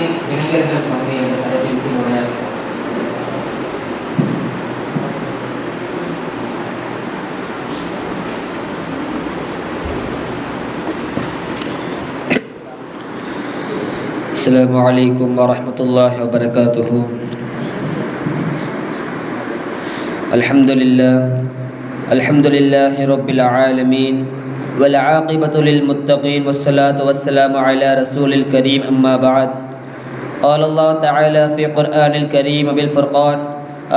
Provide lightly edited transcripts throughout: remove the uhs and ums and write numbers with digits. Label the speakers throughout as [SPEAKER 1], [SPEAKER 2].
[SPEAKER 1] இஸ்லாத்தில் இளைஞர்கள் பங்கு என்ற தலைப்பிற்கு உரையாற்றுவோம்.
[SPEAKER 2] السلام عليكم ورحمة الله وبركاته. الحمد لله رب العالمين والعاقبة للمتقين والصلاة والسلام على رسول الكريم أما بعد. قال الله تعالى في قرآن الكريم بالفرقان: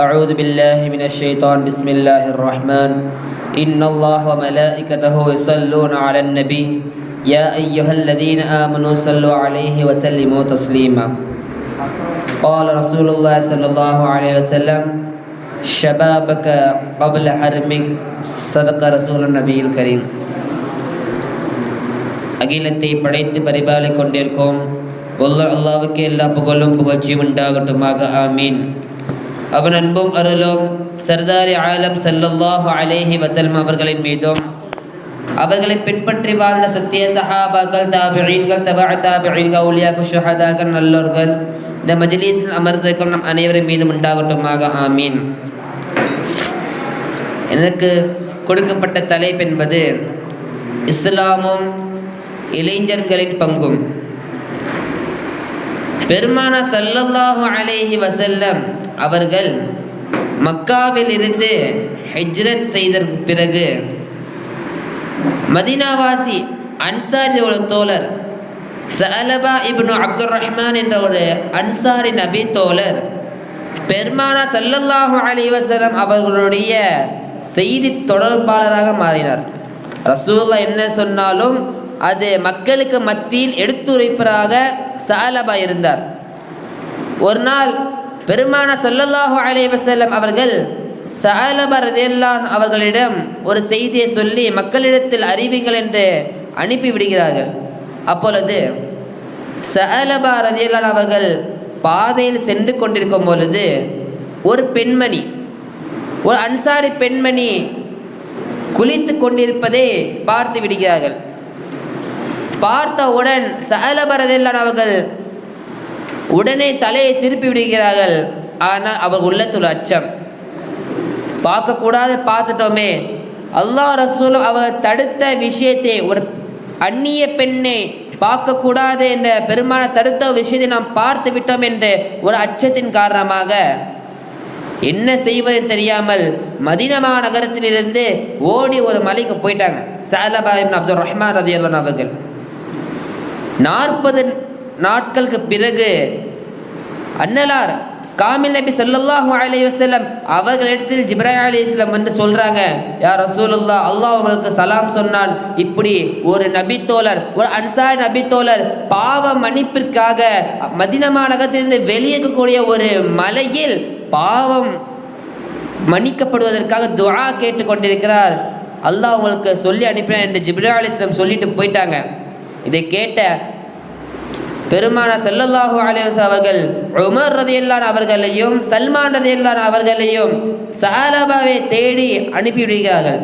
[SPEAKER 2] أعوذ بالله من الشيطان بسم الله الرحمن إن الله وملائكته يصلون على النبي يا أيها الذين آمنوا صلوا عليه وسلموا تسليما. قال رسول الله صلى الله عليه وسلم: شبابك قبل حرمك صدق رسول النبي الكريم. அகிலத்தை படைத்து பரிபாலிக் கொண்டிருக்கும் அல்லாஹ்வுக்கு எல்லா புகழும் புகழ்ச்சியும் உண்டாகட்டுமாக. ஆமீன். அவன் அன்பும் அருளும் சர்தாரி ஆலம் ஸல்லல்லாஹு அலைஹி வஸல்லம் அவர்களின் மீதும் அவர்களை பின்பற்றி வாழ்ந்த சத்திய சஹாபாக்கள், தாபிஈன்கள், தபஅ தாபிஈன்கள், அவுலியாக்கள், ஷுஹதாக்கள், நல்லோர்கள் இந்த மஜ்லிஸில் அமர்ந்திருக்கும் நம் அனைவரின் மீதும் உண்டாகட்டுமாக. ஆமீன். எனக்கு கொடுக்கப்பட்ட தலைப்பு என்பது இஸ்லாமும் இளைஞர்களின் பங்கும். பெருமானார் ஸல்லல்லாஹு அலைஹி வஸல்லம் அவர்கள் மக்காவில் இருந்து ஹிஜ்ரத் செய்ததற்கு பிறகு மதீனாவாசி அன்சாரி ஒரு தோழர் சஅலபா இப்னு அப்துர் ரஹ்மான் என்ற ஒரு அன்சாரி நபி தோழர் பெருமானார் ஸல்லல்லாஹு அலைஹி வஸல்லம் அவர்களுடைய செய்தி தொடர்பாளராக மாறினார். ரசூலுல்லாஹ் என்ன சொன்னாலும் அது மக்களுக்கு மத்தியில் எடுத்துரைப்பராக சஅலபா இருந்தார். ஒரு நாள் பெருமானார் ஸல்லல்லாஹு அலைஹி வஸல்லம் அவர்கள் சஅலபா ரலியல்லாஹு அவர்களிடம் ஒரு செய்தியை சொல்லி மக்களிடத்தில் அறிவிங்கள் என்று அனுப்பிவிடுகிறார்கள். அப்பொழுது சஅலபா ரலியல்லாஹு அவர்கள் பாதையில் சென்று கொண்டிருக்கும் பொழுது ஒரு பெண்மணி, ஒரு அன்சாரி பெண்மணி குளித்து கொண்டிருப்பதை பார்த்து விடுகிறார்கள். பார்த்தவுடன் சஅலபா ரலியல்லாஹு அவர்கள் உடனே தலையை திருப்பி விடுகிறார்கள். ஆனால் அவர் உள்ளத்தில் அச்சம், பார்க்கக்கூடாது, பார்த்துட்டோமே, அல்லாஹ் ரசூலும் அவர் தடுத்த விஷயத்தை, ஒரு அந்நிய பெண்ணை பார்க்கக்கூடாது என்ற பெருமான தடுத்த விஷயத்தை நாம் பார்த்து விட்டோம் என்ற ஒரு அச்சத்தின் காரணமாக என்ன செய்வது தெரியாமல் மதீனா நகரத்திலிருந்து ஓடி ஒரு மலைக்கு போயிட்டாங்க சஅலபா இப்னு அப்துர் ரஹ்மான் ரலியல்லாஹு அவர்கள். 40 நாட்களுக்கு பிறகு அன்னலார் காமில் நபி ஸல்லல்லாஹு அலைஹி வஸல்லம் அவர்களிடத்தில் ஜிப்ராயில் அலைஹிஸ்ஸலாம் வந்து சொல்றாங்க, யா ரசூலுல்லாஹ், அல்லாஹ் உங்களுக்கு சலாம் சொன்னான். இப்படி ஒரு நபி தோழர், ஒரு அன்சாரி நபி தோழர் பாவ மன்னிப்பிற்காக மதீனா நகரத்திலிருந்து வெளியேறக்கூடிய ஒரு மலையில் பாவம் மன்னிக்கப்படுவதற்காக துஆ கேட்டு கொண்டிருக்கிறார். அல்லாஹ் உங்களுக்கு சொல்லி அனுப்பினான் என்று ஜிப்ராயில் அலைஹிஸ்ஸலாம் சொல்லிட்டு போயிட்டாங்க. இதை கேட்ட பெருமானார் ஸல்லல்லாஹு அலைஹி வஸல்லம் அவர்கள் உமர் ரலியல்லாஹு அவர்களையும் சல்மான் ரலியல்லாஹு அவர்களையும் சஅலபாவை தேடி அனுப்பிவிடுகிறார்கள்.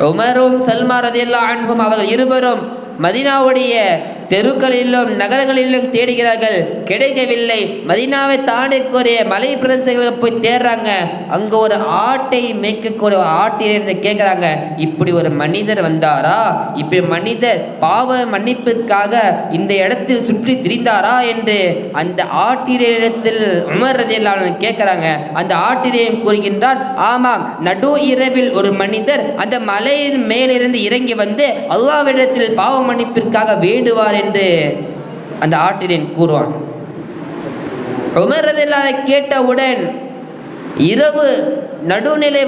[SPEAKER 2] உமரும் சல்மான் ரலியல்லாஹு அன்ஹும் அவர்கள் இருவரும் மதீனாவுடைய தெருக்களிலும் நகரங்களிலும் தேடுகிறார்கள், கிடைக்கவில்லை. மதீனாவை தாண்டக்கூடிய மலை பிரதேசங்களுக்கு போய் தேடுறாங்க. அங்கே ஒரு ஆட்டை மேய்க்கக்கூடிய ஆட்டினை கேட்குறாங்க, இப்படி ஒரு மனிதர் வந்தாரா, இப்படி மனிதர் பாவ மன்னிப்பிற்காக இந்த இடத்தில் சுற்றி திரிந்தாரா என்று அந்த ஆட்டினிடத்தில் உமர் ரலியல்லாஹு அன்ஹு கேட்குறாங்க. அந்த ஆட்டினையும் கூறுகின்றார், ஆமாம், நடு இரவில் ஒரு மனிதர் அந்த மலையின் மேலிருந்து இறங்கி வந்து அல்லாஹ்விடத்தில் பாவ மன்னிப்பிற்காக வேண்டுவார் என்று அந்த ஆட்டினேன் கூறுவான். உமர் ரலியல்லாஹு கேட்டவுடன் இரவு நடுநிலை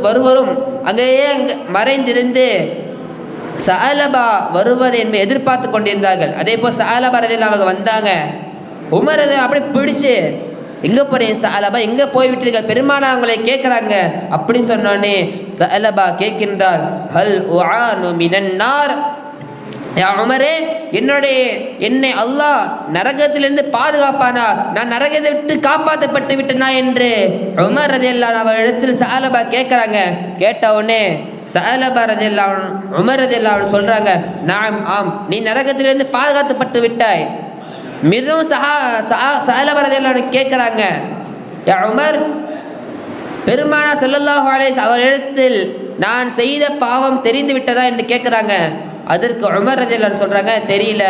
[SPEAKER 2] வருவரும் அங்கேயே மறைந்திருந்து சஅலபா வருவது என்பதை எதிர்பார்த்து கொண்டிருந்தார்கள். அதே போல் சஅலபா ரலியல்லாஹு வந்தாங்க. உமர் அப்படியே பிடிச்சு, எங்கே போகிறீங்க சஅலபா, எங்கே போய்விட்டீங்க, பெருமானா அவங்களை கேட்குறாங்க. அப்படி சொன்னோன்னே சஅலபா கேட்கின்றார், ஹல் உஆனு மினன் நார், உமரே, என்னை அல்லாஹ் நரகத்திலிருந்து பாதுகாப்பானா, நான் நரகத்தை விட்டு காப்பாற்றப்பட்டு விட்டனா என்று உமர் ரலியல்லாஹு அவர் இடத்தில் சஅலபா கேட்குறாங்க. கேட்ட உடனே சஅலபா ரலியல்லாஹு உமர் ரலியல்லாஹு சொல்கிறாங்க, நாம், ஆம், நீ நரகத்திலிருந்து பாதுகாக்கப்பட்டு விட்டாய். மிரும் சஹாபா ரலியல்லாஹு அன்ஹு கேட்குறாங்க, யா உமர், பெருமானா ஸல்லல்லாஹு அலைஹி வஸல்லம் அவரிடத்தில் நான் செய்த பாவம் தெரிந்து விட்டதா என்று கேட்குறாங்க. அதற்கு உமர் ரலியல்லாஹு அன்ஹு சொல்கிறாங்க, தெரியல,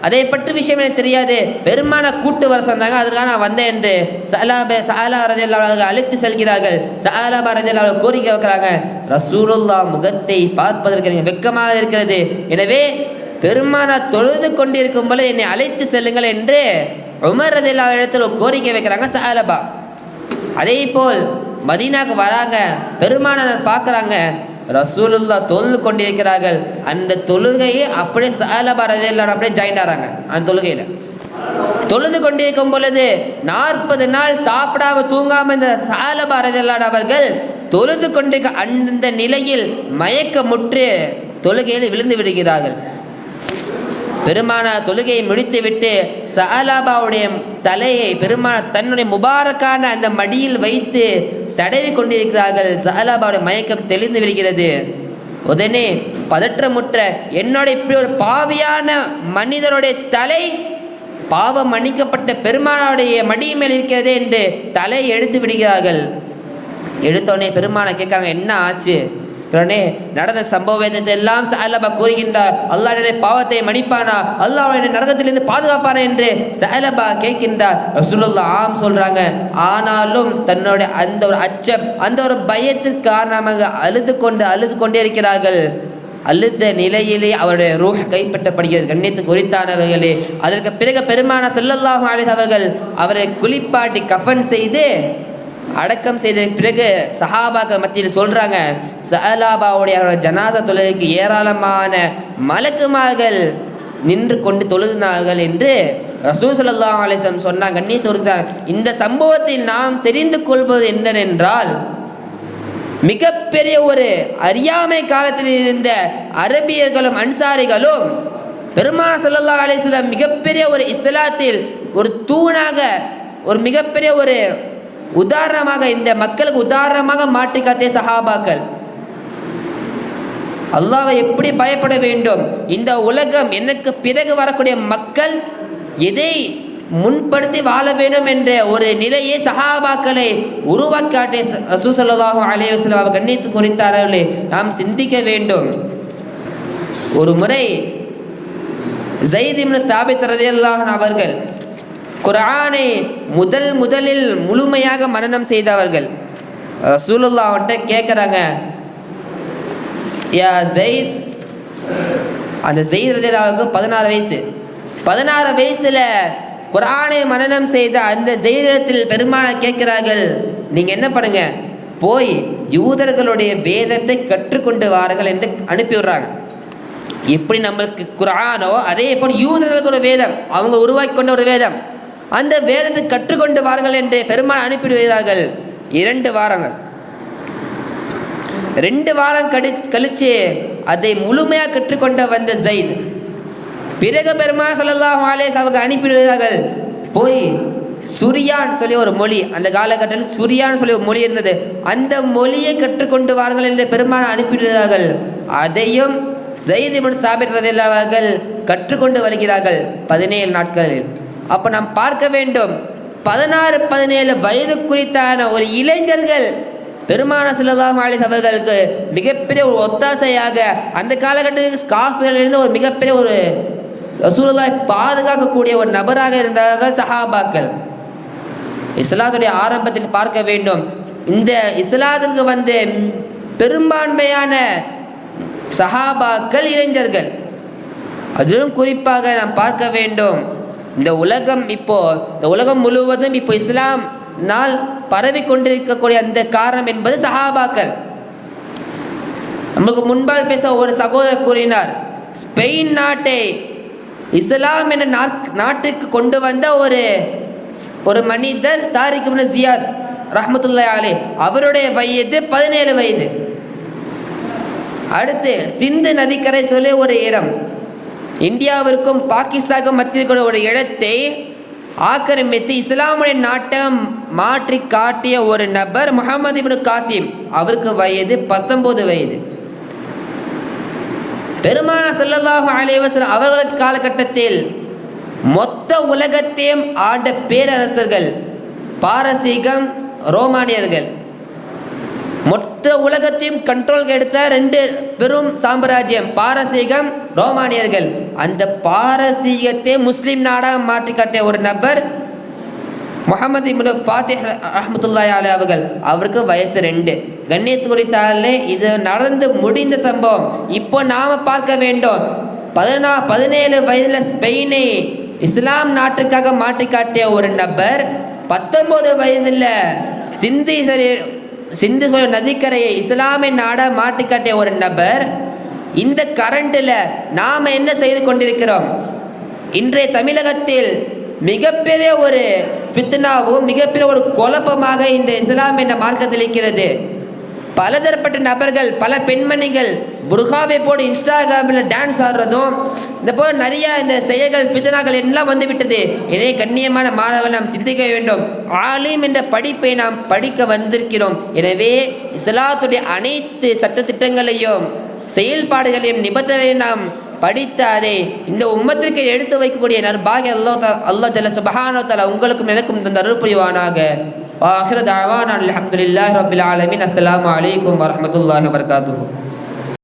[SPEAKER 2] அதை பற்றி விஷயம் எனக்கு தெரியாது, பெருமான கூட்டு வர சொன்னாங்க, அதற்காக நான் வந்தேன் என்று சஹாபா ரலியல்லாஹு அன்ஹு அழைத்து செல்கிறார்கள். சஹாபா ரலியல்லாஹு அன்ஹு கோரிக்கை வைக்கிறாங்க, ரசூலுல்லாஹ் முகத்தை பார்ப்பதற்கு எனக்கு வெட்கமாக இருக்கிறது, எனவே பெருமானா தொழுது கொண்டிருக்கும் போது என்னை அழைத்து செல்லுங்கள் என்று உமர் ரலியல்லாஹு அன்ஹு இடத்துல கோரிக்கை வைக்கிறாங்க சஹாபா. அதே போல் மதீனாவுக்கு வராங்க, பெருமானார் பார்க்குறாங்க, ரசூலுல்லாஹ் தொழுது கொண்டிருக்கிறார்கள். அந்த தொழுகையை அப்படியே சஹாபா ரலியல்லாஹு அன்ஹு அப்படியே ஜாயின் ஆகிறாங்க. அந்த தொழுகையில் தொழுது கொண்டிருக்கும் பொழுது 40 நாள் சாப்பிடாம தூங்காம இந்த சஹாபா ரலியல்லாஹு அன்ஹு அவர்கள் தொழுது கொண்டிருக்க அந்த நிலையில் மயக்கமுற்று தொழுகையில் விழுந்து விடுகிறார்கள். பெருமானா தொழுகையை முடித்துவிட்டு சஹாபாவுடைய தலையை பெருமானா தன்னுடைய முபாரக்கான அந்த மடியில் வைத்து தடவி கொண்டிருக்கிறார்கள். சஹாபாவுடைய மயக்கம் தெளிந்து விடுகிறது. உடனே பதற்றமுற்ற, என்னோட இப்படி ஒரு பாவியான மனிதனுடைய தலை பாவம் மன்னிக்கப்பட்ட பெருமானாவுடைய மடி மேல் இருக்கிறதே என்று தலையை எடுத்து விடுகிறார்கள். எடுத்தோடனே பெருமானை கேட்குறாங்க, என்ன ஆச்சு? உடனே நடந்த சம்பவத்தை எல்லாம் சஹாபா கூறுகின்றார். அல்லாஹ் என்னுடைய பாவத்தை மன்னிப்பானா, அல்லாஹ் என்னுடைய நரகத்திலிருந்து பாதுகாப்பானா என்று சஹாபா கேட்கின்றார். ரசூலுல்லாஹ் ஆம் சொல்றாங்க. ஆனாலும் தன்னுடைய அந்த ஒரு அச்சம், அந்த ஒரு பயத்திற்கு காரணமாக அழுது கொண்டே இருக்கிறார்கள். அழுத நிலையிலே அவருடைய ரூஹ் கைப்பற்றப்படுகிறது. கண்ணியத்துக்கு உரித்தானவர்களே, அதற்கு பிறகு பெருமானா ஸல்லல்லாஹு அலைஹி அவர்கள் அவரை குளிப்பாட்டி கஃபன் செய்து அடக்கம் செய்த பிறகு சஹாபாக்கள் மத்தியில் சொல்கிறாங்க, சஹாபாவுடைய ஜனாசா தொழுகைக்கு ஏராளமான மலக்குமார்கள் நின்று கொண்டு தொழுதினார்கள் என்று ரசூல் ஸல்லல்லாஹு அலைஹி வஸல்லம் சொன்னாங்க. கண்ணியத்துடன் இந்த சம்பவத்தில் நாம் தெரிந்து கொள்வது என்னவென்றால், மிகப்பெரிய ஒரு அறியாமை காலத்தில் இருந்த அரபியர்களும் அன்சாரிகளும் பெருமானார் ஸல்லல்லாஹு அலைஹி வஸல்லம் மிகப்பெரிய ஒரு இஸ்லாத்தில் ஒரு தூணாக, ஒரு மிகப்பெரிய ஒரு உதாரணமாக, இந்த மக்களுக்கு உதாரணமாக மாற்றி காட்டிய சஹாபாக்கள். அல்லாஹ்வை எப்படி பயப்பட வேண்டும், இந்த உலகம் எனக்கு பிறகு வரக்கூடிய மக்கள் எதை முன்படுத்தி வாழ வேண்டும் என்ற ஒரு நிலையை சஹாபாக்களை உருவாக்கி காட்டிய ரசூல் ஸல்லல்லாஹு அலைஹி வஸல்லம் கண்ணியத்து குறித்தார்களே நாம் சிந்திக்க வேண்டும். ஒரு முறை ஸைத் இப்னு சாபித் ரலியல்லாஹு அன்ஹு அவர்கள் குர்ஆனை முதலில் முழுமையாக மனனம் செய்தவர்கள். ரசூலுல்லாஹ் அவன்கிட்ட கேட்குறாங்க, யா ஸைத், அந்த ஸைத் ரலியல்லாஹு அன்ஹுக்கு 16 வயசு. 16 வயசில் குர்ஆனை மனனம் செய்த அந்த ஸைதிடத்தில் பெருமானார் கேட்கிறார்கள், நீங்கள் என்ன பண்ணுங்க, போய் யூதர்களுடைய வேதத்தை கற்றுக்கொண்டு வாருங்கள் என்று அனுப்பிவிடுறாங்க. எப்படி நம்மளுக்கு குர்ஆனோ அதே போல் யூதர்களுக்கு ஒரு வேதம், அவங்க உருவாக்கி கொண்ட ஒரு வேதம், அந்த வேதத்தை கற்றுக்கொண்டு வாருங்கள் என்று பெருமாள் அனுப்பிவிடுகிறார்கள். 2 வாரங்கள் 2 வாரம் கழிச்சு அதை முழுமையாக கற்றுக்கொண்ட வந்த ஸைத் பிறகு பெருமாள் ஸல்லல்லாஹு அலைஹி வஸல்லம் அவர்கள் அனுப்பிவிடுகிறார்கள். போய் சுரியான் சொல்லி ஒரு மொழி, அந்த காலகட்டத்தில் சுரியான் சொல்லி ஒரு மொழி இருந்தது, அந்த மொழியை கற்றுக்கொண்டு வாருங்கள் என்று பெருமாள் அனுப்பிவிடுகிறார்கள். அதையும் ஸைத் இப்னு சாபித் ரலியல்லாஹு அன்ஹு அவர்கள் கற்றுக்கொண்டு வருகிறார்கள் 17 நாட்களில். அப்போ நாம் பார்க்க வேண்டும், 16-17 வயது குறித்தான ஒரு இளைஞர்கள் பெருமானார் ஸல்லல்லாஹு அலைஹி வஸல்லம் அவர்களுக்கு மிகப்பெரிய ஒரு ஒத்தாசையாக அந்த காலகட்டத்தில் காஃபிரிலிருந்து ஒரு மிகப்பெரிய ஒரு ரசூலுல்லாஹை பாதுகாக்கக்கூடிய ஒரு நபராக இருந்தார்கள் சஹாபாக்கள். இஸ்லாத்துடைய ஆரம்பத்தில் பார்க்க வேண்டும், இந்த இஸ்லாத்திற்கு வந்து பெரும்பான்மையான சஹாபாக்கள் இளைஞர்கள். அதிலும் குறிப்பாக நாம் பார்க்க வேண்டும், இந்த உலகம் முழுவதும் இப்போ இஸ்லாம் நாள் பரவி கொண்டிருக்கக்கூடிய அந்த காரணம் என்பது சஹாபாக்கள். நமக்கு முன்பால் பேச ஒரு சகோதரர் கூறினார், ஸ்பெயின் நாட்டை இஸ்லாம் என்ற நாட்டுக்கு கொண்டு வந்த ஒரு மனிதர் தாரிக் இப்னு ஜியாத் ரஹ்மத்துல்லாஹி அலைஹி, அவருடைய வயது 17 வயது. அடுத்து சிந்து நதிக்கரை சொல்லி ஒரு இடம், இந்தியாவிற்கும் பாகிஸ்தானுக்கும் மத்தியில் ஒரு இடத்தை ஆக்கிரமித்து இஸ்லாமுடைய நாட்டம் மாற்றி காட்டிய ஒரு நபர் முஹம்மது இப்னு காசிம், அவருக்கு வயது 19 வயது. பெருமானார் ஸல்லல்லாஹு அலைஹி வஸல்லம் அவர்களுக்கு காலகட்டத்தில் மொத்த உலகத்தையும் ஆண்ட பேரரசர்கள் பாரசீகம், ரோமானியர்கள். மொத்த உலகத்தையும் கண்ட்ரோல் எடுத்த 2 பெரும் சாம்ராஜ்யம் பாரசீகம், ரோமானியர்கள். அந்த பாரசீகத்தை முஸ்லிம் நாடாக மாற்றி காட்டிய ஒரு நபர் முஹம்மது இப்னு ஃபாத்திஹ் ரஹ்மத்துல்லாஹி அலைஹி அவர்கள். அவருக்கு வயசு 2. கண்ணியத்து குறித்தாலே இது நடந்து முடிந்த சம்பவம். இப்போ நாம் பார்க்க வேண்டும். 17 வயதில் ஸ்பெயினை இஸ்லாம் நாட்டுக்காக மாற்றி காட்டிய ஒரு நபர் 19 வயதில் சிந்து நதிக்கரையை இஸ்லாமிய நாடாக மாற்றி காட்டிய ஒரு நபர். இந்த கரண்டில் நாம் என்ன செய்து கொண்டிருக்கிறோம்? இன்றைய தமிழகத்தில் மிகப்பெரிய ஒரு ஃபித்னாவும் மிகப்பெரிய ஒரு குழப்பமாக இந்த இஸ்லாம் என்ற மார்க்கத்தில் இருக்கிறது. பலதரப்பட்ட நபர்கள், பல பெண்மணிகள் புர்காவை போட்டு இன்ஸ்டாகிராமில் டான்ஸ் ஆடுறதும் இந்த போல் நிறைய இந்த செயல்கள், ஃபித்னாக்கள் எல்லாம் வந்துவிட்டது. எனவே கண்ணியமான மாணவர்கள் நாம் சிந்திக்க வேண்டும். ஆலிம் என்ற படிப்பை நாம் படிக்க வந்திருக்கிறோம். எனவே இஸ்லாத்துடைய அனைத்து சட்டத்திட்டங்களையும் செயல்பாடுகளையும் நிபந்தனையும் நாம் படித்து அதை இந்த உம்மத்திற்கு எடுத்து வைக்கக்கூடிய நற்பாகிய அல்லாஹ் ஜல்ல சுப்ஹானஹு வ தஆலா உங்களுக்கும் எனக்கும் தந்த அருள் புரிவானாக. ஆகிர தஅவானா அல்ஹம்துலில்லாஹி ரப்பில் ஆலமீன். அஸ்ஸலாமு அலைக்கும் வரஹ்மத்துல்லாஹி வபரகாத்துஹு.